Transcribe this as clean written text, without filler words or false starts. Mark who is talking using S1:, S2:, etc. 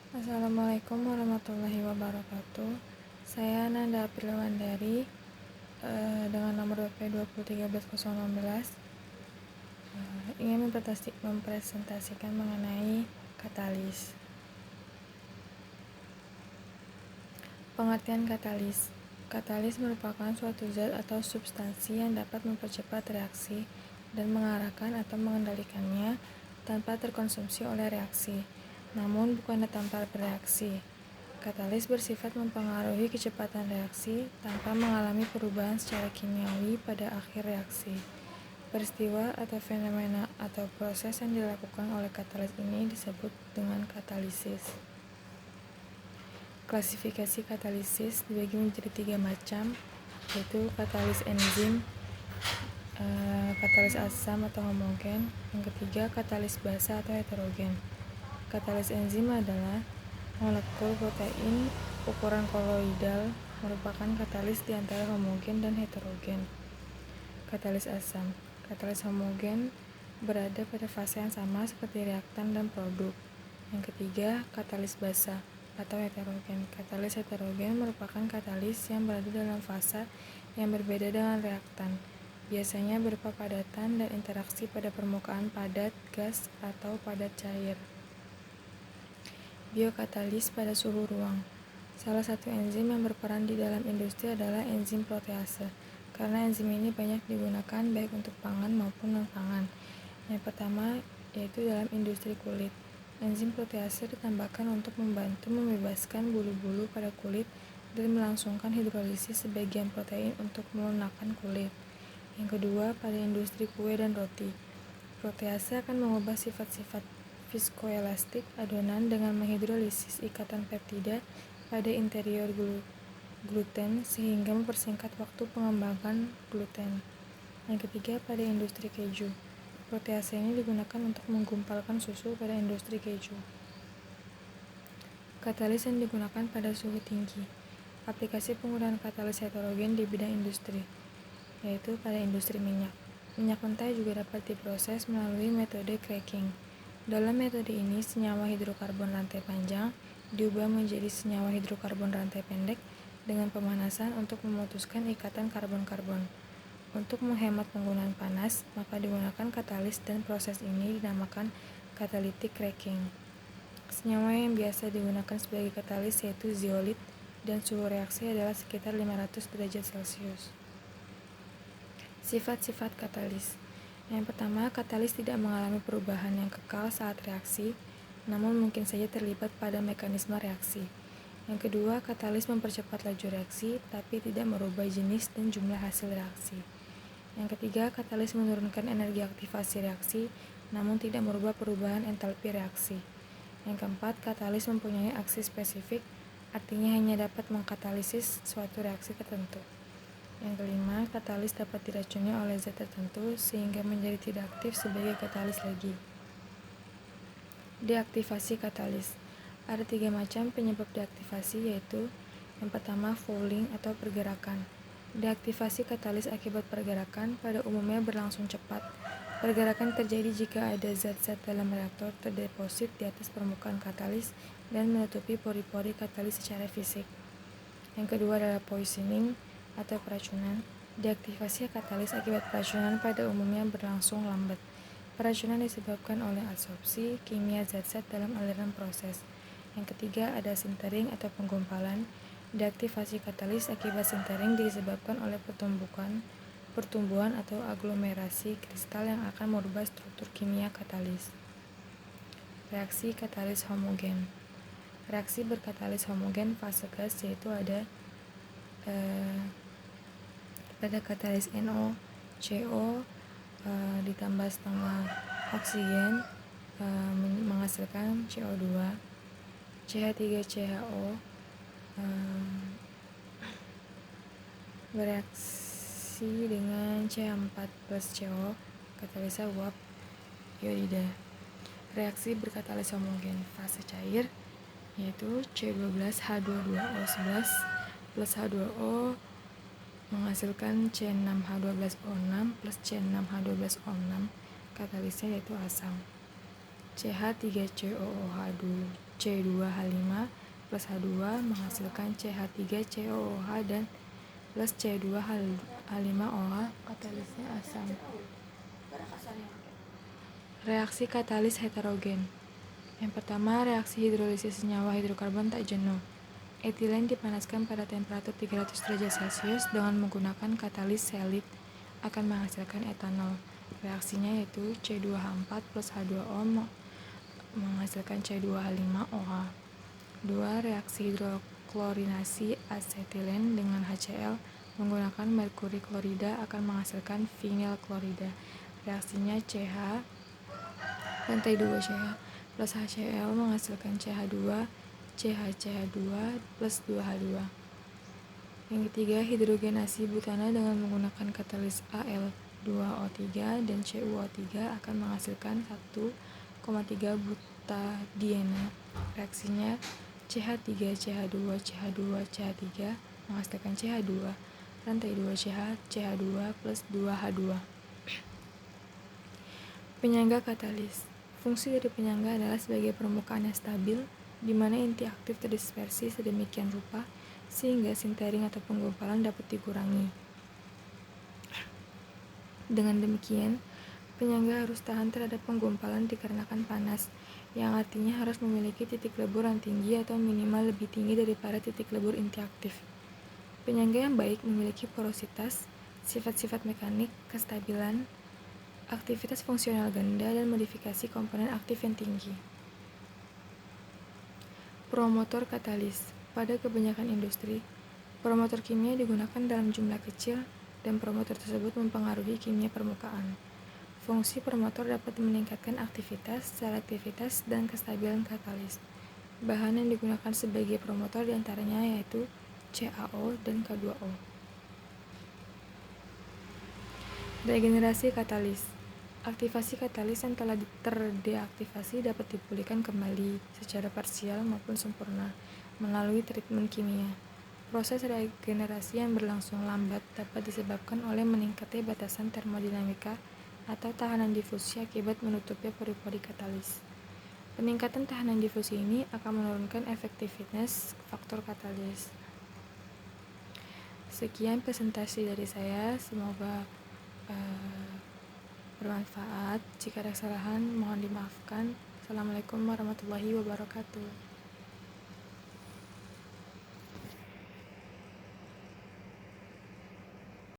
S1: Assalamualaikum warahmatullahi wabarakatuh. Saya Nanda Aprilwandari dengan nomor BP 2013016 ingin mempresentasikan mengenai katalis. Pengertian katalis. Katalis merupakan suatu zat atau substansi yang dapat mempercepat reaksi dan mengarahkan atau mengendalikannya tanpa terkonsumsi oleh reaksi, namun bukanlah tanpa bereaksi. Katalis bersifat mempengaruhi kecepatan reaksi tanpa mengalami perubahan secara kimiawi pada akhir reaksi. Peristiwa atau fenomena atau proses yang dilakukan oleh katalis ini disebut dengan katalisis. Klasifikasi katalisis dibagi menjadi 3 macam, yaitu katalis enzim, katalis asam atau homogen, yang ketiga katalis basa atau heterogen. Katalis enzim adalah molekul protein ukuran koloidal merupakan katalis di antara homogen dan heterogen. Katalis asam. Katalis homogen berada pada fase yang sama seperti reaktan dan produk. Yang ketiga, katalis basa atau heterogen. Katalis heterogen merupakan katalis yang berada dalam fase yang berbeda dengan reaktan, biasanya berupa padatan dan interaksi pada permukaan padat gas atau padat cair. Biokatalis pada suhu ruang. Salah satu enzim yang berperan di dalam industri adalah enzim protease, karena enzim ini banyak digunakan baik untuk pangan maupun non-pangan. Yang pertama yaitu dalam industri kulit. Enzim protease ditambahkan untuk membantu membebaskan bulu-bulu pada kulit dan melangsungkan hidrolisis sebagian protein untuk melunakkan kulit. Yang kedua, pada industri kue dan roti. Protease akan mengubah sifat-sifat viskoelastik adonan dengan menghidrolisis ikatan peptida pada interior gluten sehingga mempersingkat waktu pengembangan gluten. Yang ketiga, pada industri keju. Protease ini digunakan untuk menggumpalkan susu pada industri keju. Katalis yang digunakan pada suhu tinggi. Aplikasi penggunaan katalis heterogen di bidang industri, yaitu pada industri minyak. Minyak mentah juga dapat diproses melalui metode cracking. Dalam metode ini, senyawa hidrokarbon rantai panjang diubah menjadi senyawa hidrokarbon rantai pendek dengan pemanasan untuk memutuskan ikatan karbon-karbon. Untuk menghemat penggunaan panas, maka digunakan katalis dan proses ini dinamakan catalytic cracking. Senyawa yang biasa digunakan sebagai katalis yaitu zeolit dan suhu reaksi adalah sekitar 500 derajat Celcius. Sifat-sifat katalis. Yang pertama, katalis tidak mengalami perubahan yang kekal saat reaksi, namun mungkin saja terlibat pada mekanisme reaksi. Yang kedua, katalis mempercepat laju reaksi, tapi tidak merubah jenis dan jumlah hasil reaksi. Yang ketiga, katalis menurunkan energi aktivasi reaksi, namun tidak merubah perubahan entalpi reaksi. Yang keempat, katalis mempunyai aksi spesifik, artinya hanya dapat mengkatalisis suatu reaksi tertentu. Yang kelima, katalis dapat diracuni oleh zat tertentu sehingga menjadi tidak aktif sebagai katalis lagi. Deaktivasi katalis. Ada 3 macam penyebab deaktivasi, yaitu yang pertama, fouling atau pergerakan. Deaktivasi katalis akibat pergerakan pada umumnya berlangsung cepat. Pergerakan terjadi jika ada zat-zat dalam reaktor terdeposit di atas permukaan katalis dan menutupi pori-pori katalis secara fisik. Yang kedua adalah poisoning atau peracunan. Deaktivasi katalis akibat peracunan pada umumnya berlangsung lambat. Peracunan disebabkan oleh absorpsi kimia zat-zat dalam aliran proses. Yang ketiga ada sintering atau penggumpalan. Deaktivasi katalis akibat sintering disebabkan oleh pertumbuhan atau aglomerasi kristal yang akan merubah struktur kimia katalis. Reaksi katalis homogen. Reaksi berkatalis homogen fase gas yaitu ada pada katalis NO, ditambah setengah oksigen menghasilkan CO2, CH3CHO bereaksi dengan CH4 plus CO, katalisa uap iodida. Reaksi berkatalis homogen fase cair yaitu C12H22O11 plus H2O menghasilkan C6H12O6 plus C6H12O6, katalisnya yaitu asam. CH3COOH2 plus H2 menghasilkan CH3COOH dan plus C2H5OH. Katalisnya asam. Reaksi katalis heterogen. Yang pertama, reaksi hidrolisis senyawa hidrokarbon tak jenuh. Etilen dipanaskan pada temperatur 300 derajat Celcius dengan menggunakan katalis selit akan menghasilkan etanol. Reaksinya yaitu C2H4 plus H2O menghasilkan C2H5OH. 2. Reaksi hidroklorinasi asetilen dengan HCl menggunakan merkuri klorida akan menghasilkan vinyl klorida. Reaksinya CH lantai 2 CH plus HCl menghasilkan CH2 CH2 plus 2H2. Yang ketiga, hidrogenasi butana dengan menggunakan katalis Al2O3 dan CuO3 akan menghasilkan 1,3 butadiene. Reaksinya CH3 CH2 CH2 CH3 menghasilkan CH2 lantai 2 CH CH2 plus 2H2. Penyangga katalis. Fungsi dari penyangga adalah sebagai permukaan yang stabil, di mana inti aktif terdispersi sedemikian rupa sehingga sintering atau penggumpalan dapat dikurangi. Dengan demikian, penyangga harus tahan terhadap penggumpalan dikarenakan panas, yang artinya harus memiliki titik lebur yang tinggi atau minimal lebih tinggi daripada titik lebur inti aktif. Penyangga yang baik memiliki porositas, sifat-sifat mekanik, kestabilan, aktivitas fungsional ganda, dan modifikasi komponen aktif yang tinggi. Promotor katalis. Pada kebanyakan industri, promotor kimia digunakan dalam jumlah kecil dan promotor tersebut mempengaruhi kimia permukaan. Fungsi promotor dapat meningkatkan aktivitas, selektivitas, dan kestabilan katalis. Bahan yang digunakan sebagai promotor diantaranya yaitu CaO dan K2O. Regenerasi katalis. Aktivasi katalis yang telah terdeaktivasi dapat dipulihkan kembali secara parsial maupun sempurna melalui treatment kimia. Proses regenerasi yang berlangsung lambat dapat disebabkan oleh meningkatnya batasan termodinamika atau tahanan difusi akibat menutupnya pori-pori katalis. Peningkatan tahanan difusi ini akan menurunkan efektivitas faktor katalis. Sekian presentasi dari saya, semoga bermanfaat. Jika ada kesalahan, mohon dimaafkan. Assalamualaikum warahmatullahi wabarakatuh.